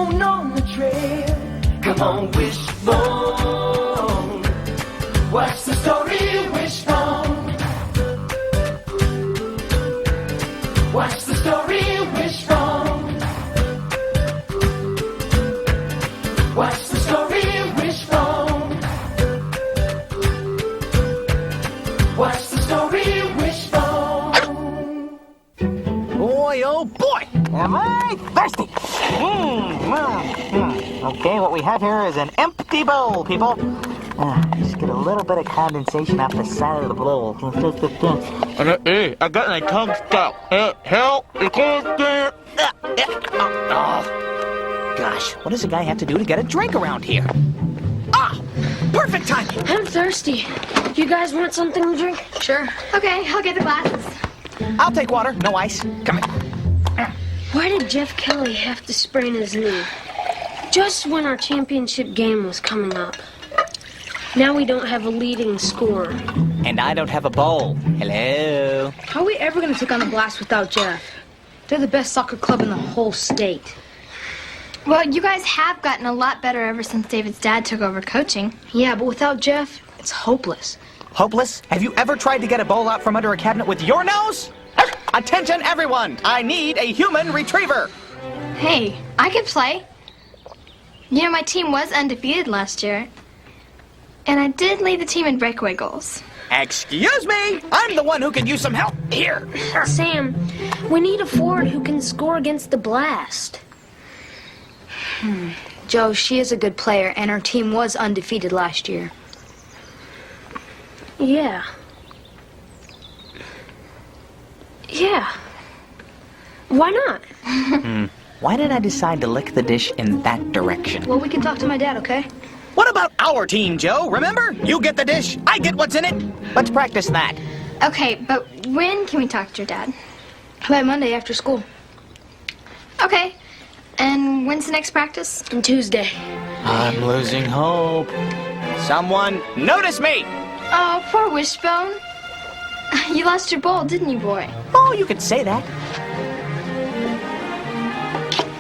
Wishbone on the trail. Come on, Wishbone. What's the story, Wishbone? What's the story, Wishbone? What's the story, Wishbone? What's the story, Wishbone? Boy, oh boy, am I thirsty. Okay, what we have here is an empty bowl, people. Just get a little bit of condensation off the side of the bowl. Hey, I got my tongue stuck. Help! You can't get Gosh, what does a guy have to do to get a drink around here? Ah, perfect timing. I'm thirsty. You guys want something to drink? Sure. Okay, I'll get the glasses. I'll take water, no ice. Come here. Why did Jeff Kelly have to sprain his knee? Just when our championship game was coming up. Now we don't have a leading scorer. And I don't have a bowl. Hello. How are we ever going to take on the Blast without Jeff? They're the best soccer club in the whole state. Well, you guys have gotten a lot better ever since David's dad took over coaching. Yeah, but without Jeff, it's hopeless. Hopeless? Have you ever tried to get a bowl out from under a cabinet with your nose? Attention, everyone! I need a human retriever. Hey, I could play. You know, my team was undefeated last year. And I did lead the team in breakaway goals. Excuse me! I'm the one who could use some help here. Sam, we need a forward who can score against the Blast. Joe, she is a good player, and her team was undefeated last year. Yeah. Yeah. Why not? Why did I decide to lick the dish in that direction? Well, we can talk to my dad, okay? What about our team, Joe? Remember? You get the dish, I get what's in it. Let's practice that. Okay, but when can we talk to your dad? How about Monday after school? Okay. And when's the next practice? On Tuesday. I'm losing hope. Someone notice me! Oh, poor Wishbone. You lost your bowl, didn't you, boy? Oh, you could say that.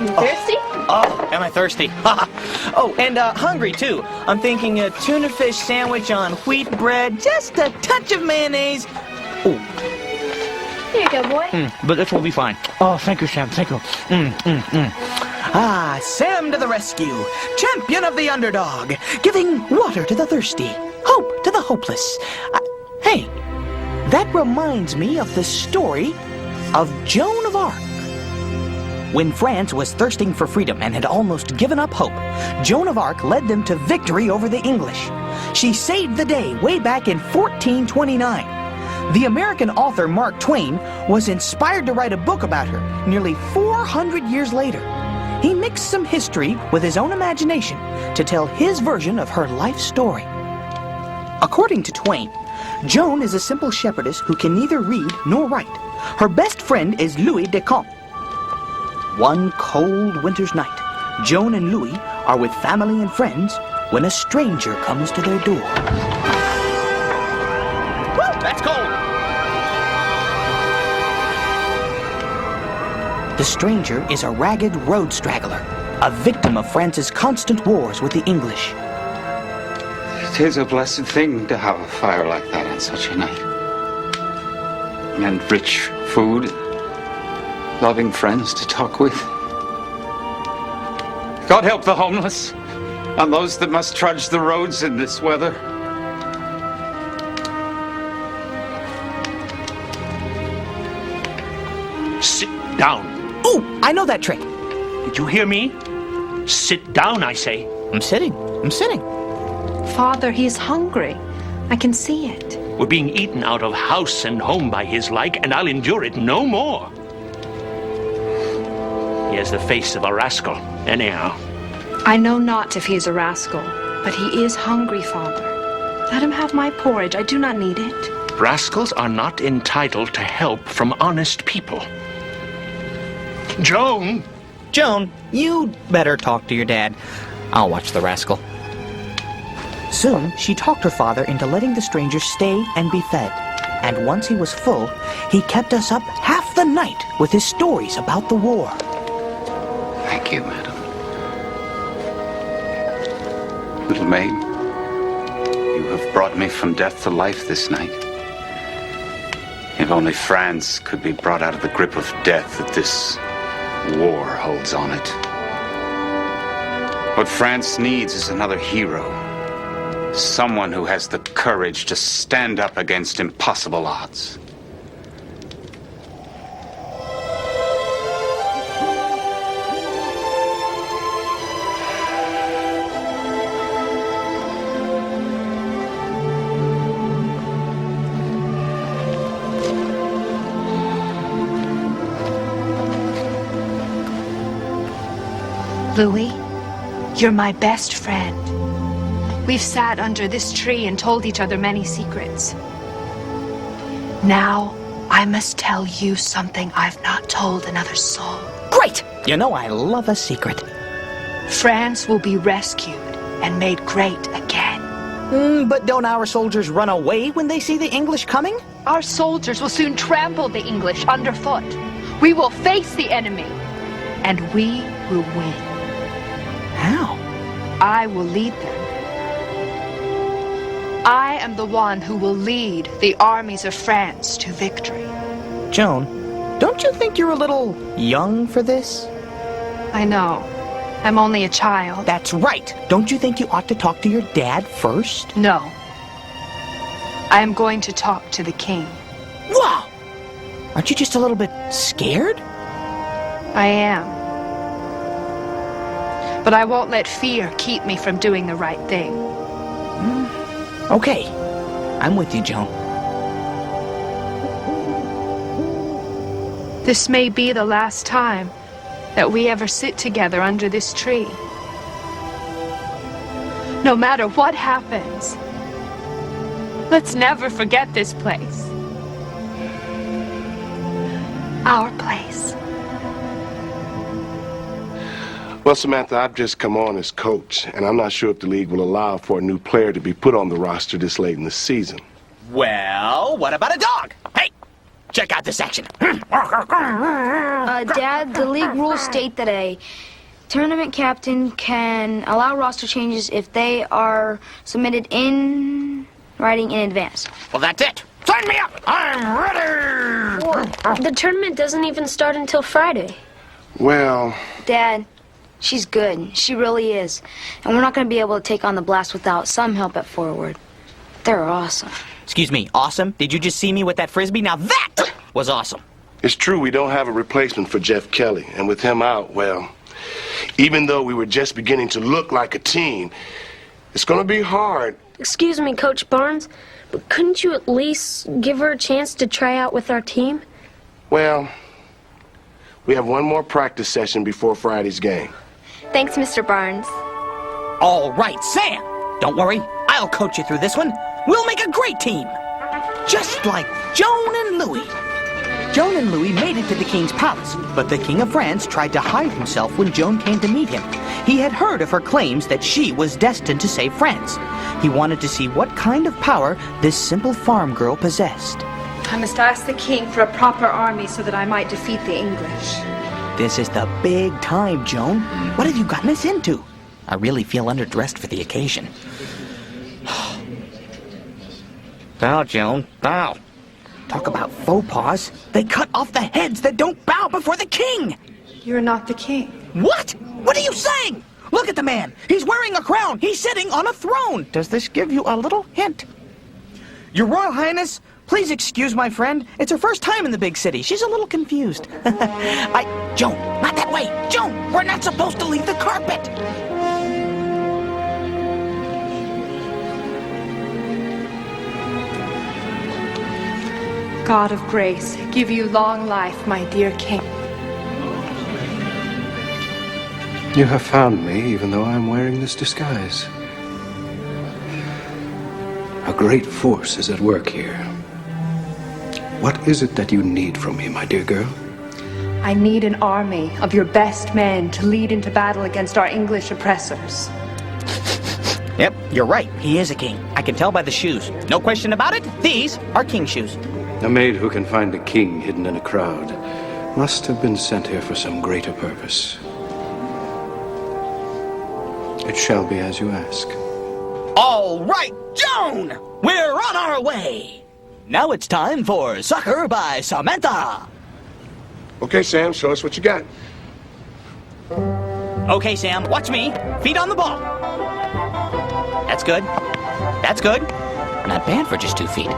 You thirsty? Oh, am I thirsty? Oh, and hungry, too. I'm thinking a tuna fish sandwich on wheat bread, just a touch of mayonnaise. Ooh. Here you go, boy. But this will be fine. Oh, thank you, Sam. Thank you. Ah, Sam to the rescue, champion of the underdog, giving water to the thirsty, hope to the hopeless. Hey, that reminds me of the story of Joan of Arc. When France was thirsting for freedom and had almost given up hope, Joan of Arc led them to victory over the English. She saved the day way back in 1429. The American author Mark Twain was inspired to write a book about her nearly 400 years later. He mixed some history with his own imagination to tell his version of her life story. According to Twain, Joan is a simple shepherdess who can neither read nor write. Her best friend is Louis de Camp. One cold winter's night, Joan and Louis are with family and friends when a stranger comes to their door. Woo, that's cold! The stranger is a ragged road straggler, a victim of France's constant wars with the English. It is a blessed thing to have a fire like that on such a night. And rich food, loving friends to talk with. God help the homeless and those that must trudge the roads in this weather. Sit down. Ooh, I know that trick. Did you hear me? Sit down, I say. I'm sitting. Father, he's hungry. I can see it. We're being eaten out of house and home by his like, and I'll endure it no more. He has the face of a rascal, anyhow. I know not if he is a rascal, but he is hungry, Father. Let him have my porridge. I do not need it. Rascals are not entitled to help from honest people. Joan! Joan, you'd better talk to your dad. I'll watch the rascal. Soon, she talked her father into letting the stranger stay and be fed. And once he was full, he kept us up half the night with his stories about the war. Thank you, madam. Little maid, you have brought me from death to life this night. If only France could be brought out of the grip of death that this war holds on it. What France needs is another hero. Someone who has the courage to stand up against impossible odds. Louis, you're my best friend. We've sat under this tree and told each other many secrets. Now, I must tell you something I've not told another soul. Great! You know I love a secret. France will be rescued and made great again. But don't our soldiers run away when they see the English coming? Our soldiers will soon trample the English underfoot. We will face the enemy, and we will win. How? I will lead them. I am the one who will lead the armies of France to victory. Joan, don't you think you're a little young for this? I know. I'm only a child. That's right. Don't you think you ought to talk to your dad first? No. I am going to talk to the king. Wow! Aren't you just a little bit scared? I am. But I won't let fear keep me from doing the right thing. Okay. I'm with you, Joan. This may be the last time that we ever sit together under this tree. No matter what happens, let's never forget this place. Our place. Well, Samantha, I've just come on as coach, and I'm not sure if the league will allow for a new player to be put on the roster this late in the season. Well, what about a dog? Hey, check out this action. Dad, the league rules state that a tournament captain can allow roster changes if they are submitted in writing in advance. Well, that's it. Sign me up. I'm ready. Well, the tournament doesn't even start until Friday. Well... Dad, she's good. She really is. And we're not going to be able to take on the Blast without some help at forward. They're awesome. Excuse me, awesome? Did you just see me with that frisbee? Now that was awesome. It's true we don't have a replacement for Jeff Kelly, and with him out, well, even though we were just beginning to look like a team, it's going to be hard. Excuse me, Coach Barnes, but couldn't you at least give her a chance to try out with our team? Well, we have one more practice session before Friday's game. Thanks, Mr. Barnes. All right, Sam. Don't worry, I'll coach you through this one. We'll make a great team. Just like Joan and Louis. Joan and Louis made it to the king's palace, but the king of France tried to hide himself when Joan came to meet him. He had heard of her claims that she was destined to save France. He wanted to see what kind of power this simple farm girl possessed. I must ask the king for a proper army so that I might defeat the English. This is the big time, Joan. What have you gotten us into? I really feel underdressed for the occasion. Bow, Joan, bow. Talk about faux pas. They cut off the heads that don't bow before the king. You're not the king. What? What are you saying? Look at the man. He's wearing a crown. He's sitting on a throne. Does this give you a little hint? Your Royal Highness, please excuse my friend. It's her first time in the big city. She's a little confused. Joan, not that way. Joan, we're not supposed to leave the carpet. God of grace, give you long life, my dear king. You have found me, even though I'm wearing this disguise. A great force is at work here. What is it that you need from me, my dear girl? I need an army of your best men to lead into battle against our English oppressors. Yep, you're right. He is a king. I can tell by the shoes. No question about it. These are king shoes. A maid who can find a king hidden in a crowd must have been sent here for some greater purpose. It shall be as you ask. All right, Joan! We're on our way! Now it's time for Soccer by Samantha! Okay, Sam, show us what you got. Okay, Sam, watch me. Feet on the ball. That's good. That's good. Not bad for just 2 feet.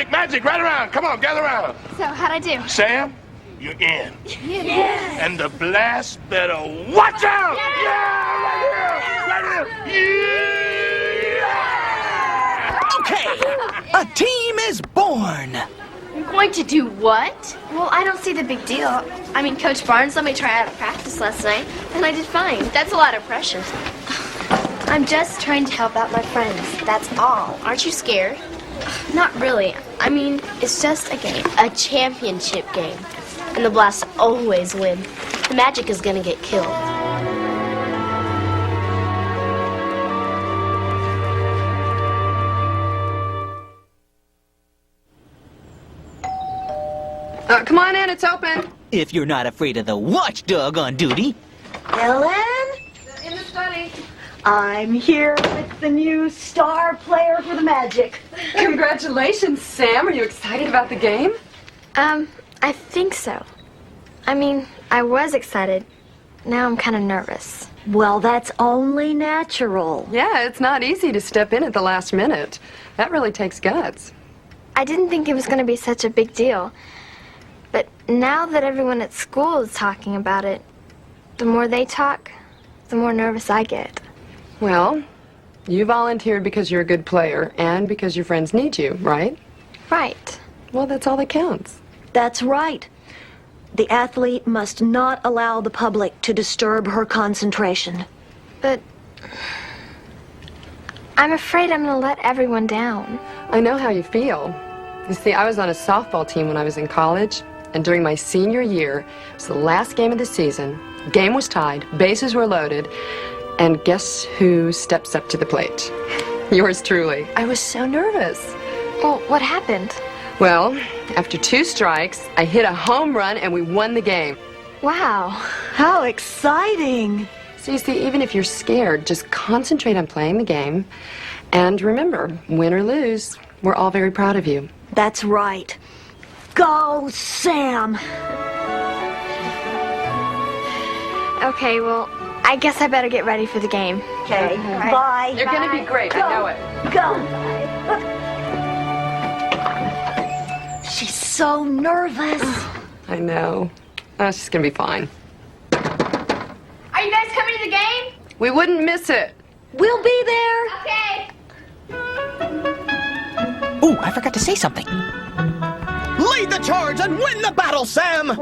Magic, right around. Come on, gather around. So, how'd I do? Sam, you're in. Yes. And the blast better watch out! Yeah! Right here! Yeah! Okay, a team is born. You're going to do what? Well, I don't see the big deal. I mean, Coach Barnes let me try out at practice last night, and I did fine. That's a lot of pressure. I'm just trying to help out my friends. That's all. Aren't you scared? Not really. I mean, it's just a game. A championship game. And the Blasts always win. The Magic is gonna get killed. Come on in, it's open. If you're not afraid of the watchdog on duty. Ellen? In the study. I'm here with the new star player for the Magic. Congratulations, Sam. Are you excited about the game? I think so. I mean, I was excited. Now I'm kind of nervous. Well, that's only natural. Yeah, it's not easy to step in at the last minute. That really takes guts. I didn't think it was going to be such a big deal. But now that everyone at school is talking about it, the more they talk, the more nervous I get. Well, you volunteered because you're a good player and because your friends need you, right? Right. Well, that's all that counts. That's right. The athlete must not allow the public to disturb her concentration. But I'm afraid I'm going to let everyone down. I know how you feel. You see, I was on a softball team when I was in college, and during my senior year, it was the last game of the season. Game was tied, bases were loaded, and guess who steps up to the plate? Yours truly. I was so nervous. Well, what happened? Well, after 2 strikes, I hit a home run and we won the game. Wow. How exciting! So you see, even if you're scared, just concentrate on playing the game. And remember, win or lose, we're all very proud of you. That's right. Go, Sam! Okay, well, I guess I better get ready for the game. Okay, bye. You're going to be great, I know it. Go! She's so nervous. I know. Oh, she's going to be fine. Are you guys coming to the game? We wouldn't miss it. We'll be there. Okay. Ooh, I forgot to say something. Lead the charge and win the battle, Sam!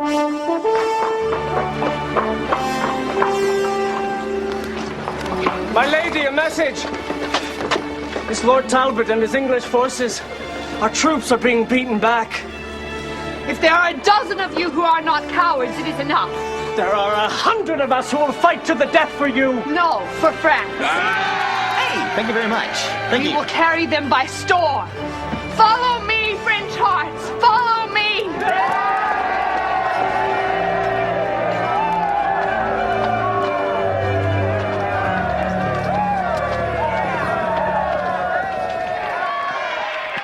My lady, a message. It's Lord Talbot and his English forces. Our troops are being beaten back. If there are a dozen of you who are not cowards, it is enough. There are 100 of us who will fight to the death for you. No, for France. Hey, thank you very much. Thank you. We will carry them by storm. Follow